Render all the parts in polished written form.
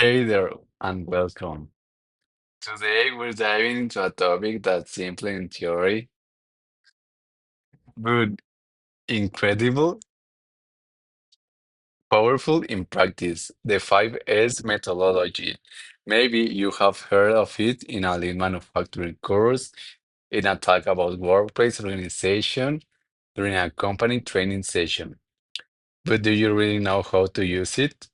Hey there, and welcome. Today we're diving into a topic that's simple in theory, but incredible, powerful in practice. The 5S methodology. Maybe you have heard of it in a lean manufacturing course, in a talk about workplace organization, during a company training session. But do you really know how to use it?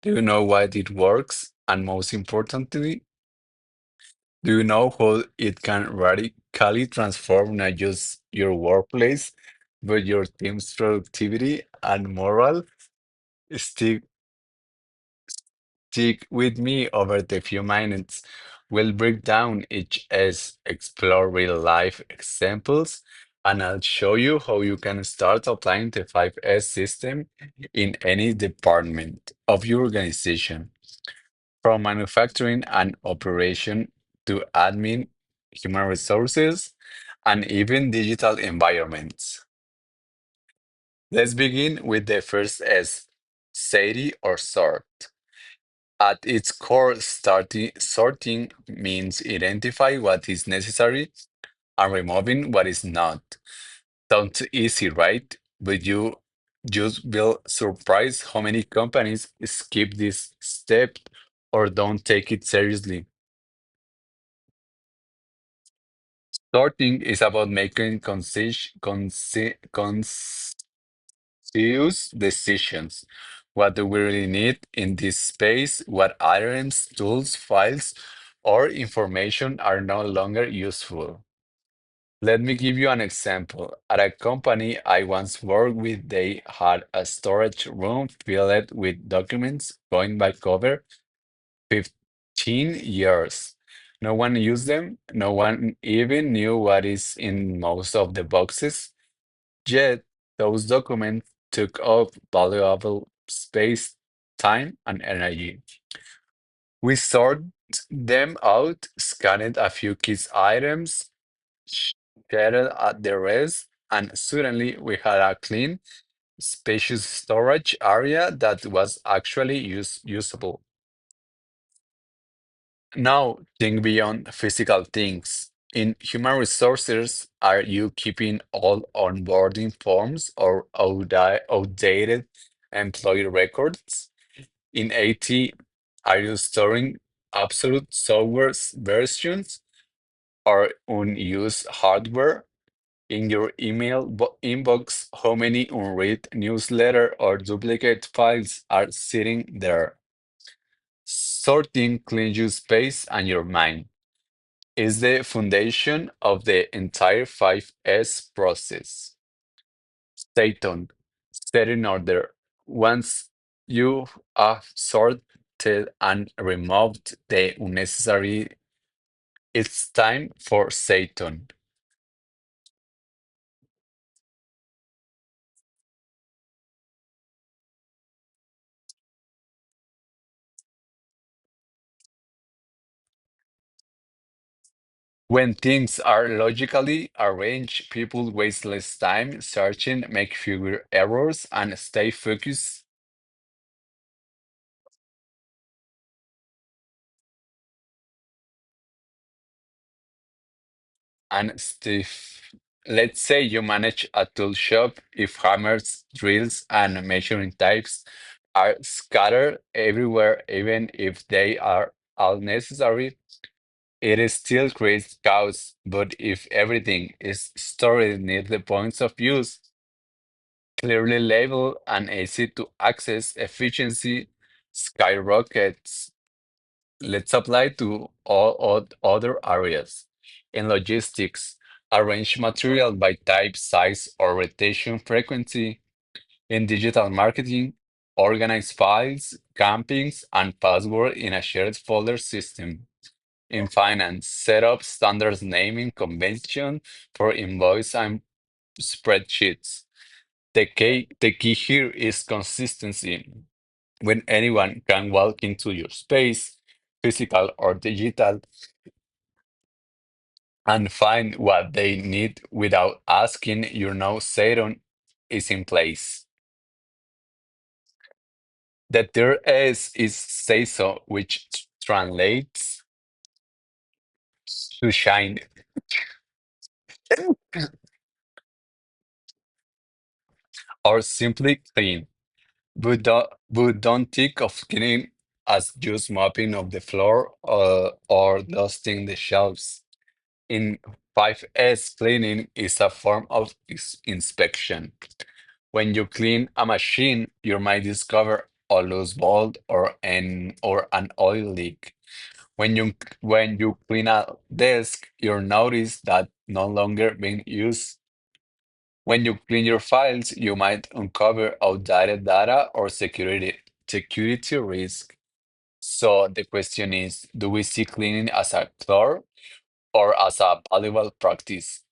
Do you know why it works? And most importantly, do you know how it can radically transform not just your workplace, but your team's productivity and morale? Stick, stick with me over the few minutes. We'll break down each S, explore real life examples, and I'll show you how you can start applying the 5S system in any department of your organization. From manufacturing and operation to admin, human resources, and even digital environments. Let's begin with the first S, SATI or sort. At its core, sorting means identify what is necessary and removing what is not. Sounds easy, right? But you just will surprise how many companies skip this step or don't take it seriously. Sorting is about making conscious decisions. What do we really need in this space? What items, tools, files, or information are no longer useful? Let me give you an example. At a company I once worked with, they had a storage room filled with documents going back over 15 years. No one used them. No one even knew what is in most of the boxes. Yet, those documents took up valuable space, time, and energy. We sorted them out, scanned a few key items, shared at the rest, and suddenly we had a clean, spacious storage area that was actually usable. Now, think beyond physical things. In human resources, are you keeping all onboarding forms or outdated employee records? In IT, are you storing absolute software versions or unused hardware? In your inbox, how many unread newsletter or duplicate files are sitting there? Sorting cleans your space and your mind is the foundation of the entire 5S process. Satan, set in order. Once you have sorted and removed the unnecessary, it's time for Satan. When things are logically arranged, people waste less time searching, make fewer errors, and stay focused and stiff. Let's say you manage a tool shop. If hammers, drills, and measuring types are scattered everywhere, even if they are all necessary, it is still creates chaos. But if everything is stored near the points of use, clearly labeled and easy to access, efficiency skyrockets. Let's apply to all other areas. In logistics, arrange material by type, size, or rotation frequency. In digital marketing, organize files, campings, and password in a shared folder system. In finance, set up standard naming convention for invoice and spreadsheets. The key here is consistency. When anyone can walk into your space, physical or digital, and find what they need without asking, Satan is in place. The third S is say so, which translates to shine or simply clean. But don't think of cleaning as just mopping of the floor or dusting the shelves. In 5S, cleaning is a form of inspection. When you clean a machine, you might discover a loose bolt or an oil leak. When you clean a desk, you notice that no longer being used. When you clean your files, you might uncover outdated data or security risk. So the question is, do we see cleaning as a chore or as a valuable practice?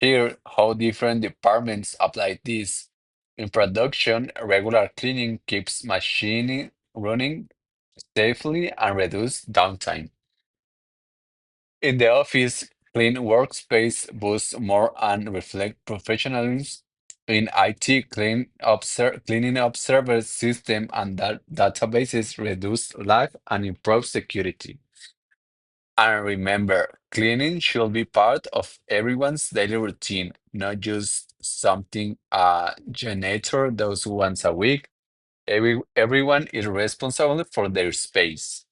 Here, how different departments apply this. In production, regular cleaning keeps machining running safely and reduce downtime. In the office, clean workspace boosts more and reflect professionalism. In IT, cleaning observers system and databases reduce lag and improve security. And remember, cleaning should be part of everyone's daily routine, not just something a janitor does once a week. Everyone is responsible for their space.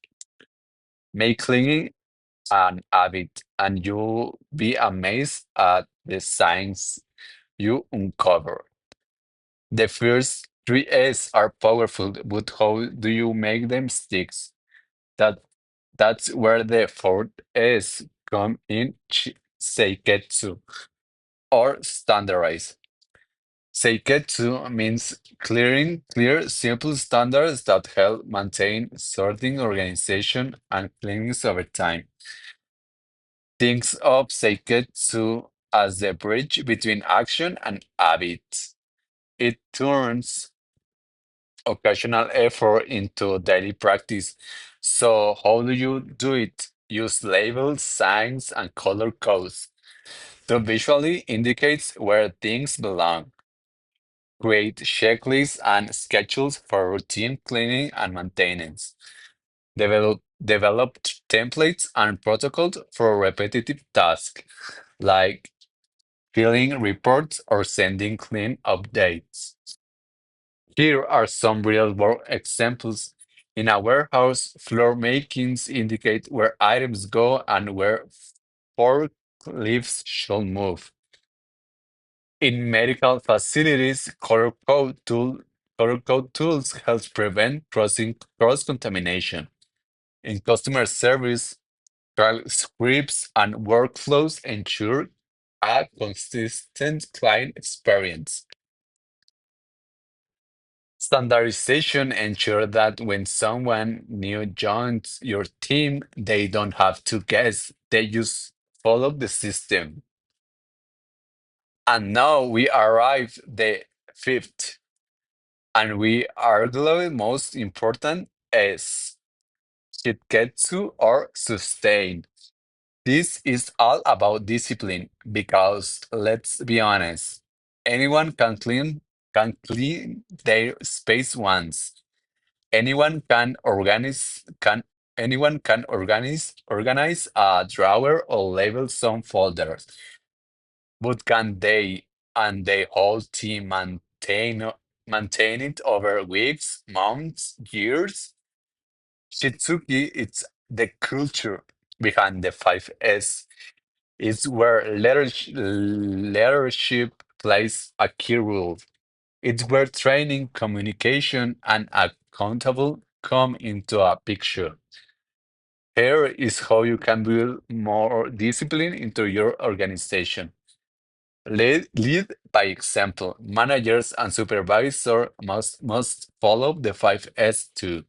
Make cleaning an habit, and you'll be amazed at the signs you uncover. The first three A's are powerful, but how do you make them stick? That that's where the fourth S come in, seiketsu, or standardize. Seiketsu means clear, simple standards that help maintain sorting, organization, and cleanliness over time. Thinks of Seiketsu as the bridge between action and habit. It turns occasional effort into daily practice. So, how do you do it? Use labels, signs, and color codes to visually indicate where things belong. Create checklists and schedules for routine cleaning and maintenance. Develop templates and protocols for repetitive tasks like filling reports or sending clean updates. Here are some real-world examples. In a warehouse, floor markings indicate where items go and where forklifts should move. In medical facilities, color code tools help prevent cross-contamination. In customer service, scripts and workflows ensure a consistent client experience. Standardization ensures that when someone new joins your team, they don't have to guess, they just follow the system. And now we arrive the fifth, and we arguably most important is Shitketsu or sustain. This is all about discipline because let's be honest, anyone can clean their space once. Anyone can organize a drawer or label some folders, but can they and the whole team maintain it over weeks, months, years? Shitsuki, it's the culture behind the 5S. It's where leadership plays a key role. It's where training, communication, and accountable come into a picture. Here is how you can build more discipline into your organization. Lead by example. Managers and supervisors must follow the 5S too.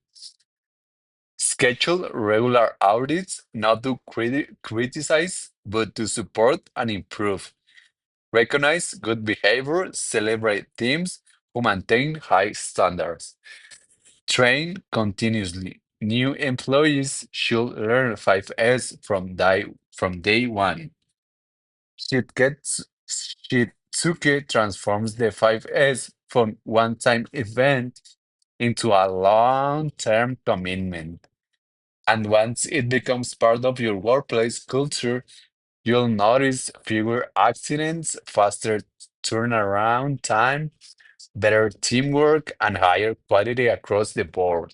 Schedule regular audits, not to criticize, but to support and improve. Recognize good behavior, celebrate teams who maintain high standards. Train continuously. New employees should learn 5S from day one. Shitsuke transforms the 5S from one-time event into a long-term commitment. And once it becomes part of your workplace culture, you'll notice fewer accidents, faster turnaround time, better teamwork, and higher quality across the board.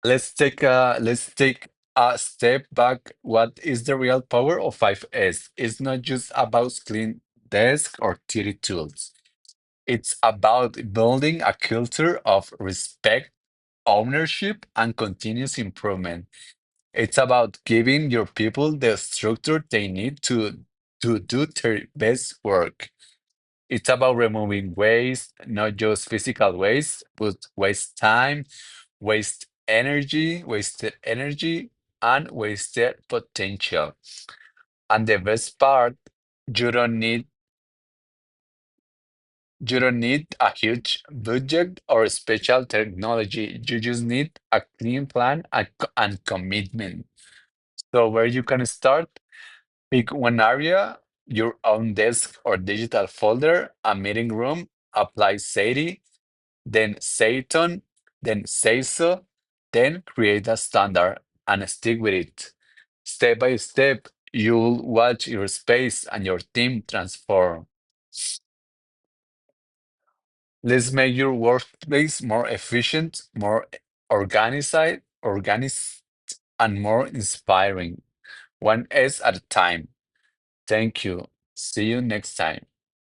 Let's take a step back. What is the real power of 5S? It's not just about clean desk or 30 tools. It's about building a culture of respect, ownership, and continuous improvement. It's about giving your people the structure they need to do their best work. It's about removing waste, not just physical waste, but waste time, wasted energy, and wasted potential. And the best part, you don't need you don't need a huge budget or special technology. You just need a clean plan and commitment. So where you can start, pick one area, your own desk or digital folder, a meeting room, apply SATI, then Satan, then say so, then create a standard and stick with it. Step by step, you'll watch your space and your team transform. Let's make your workplace more efficient, more organized, and more inspiring. One S at a time. Thank you. See you next time.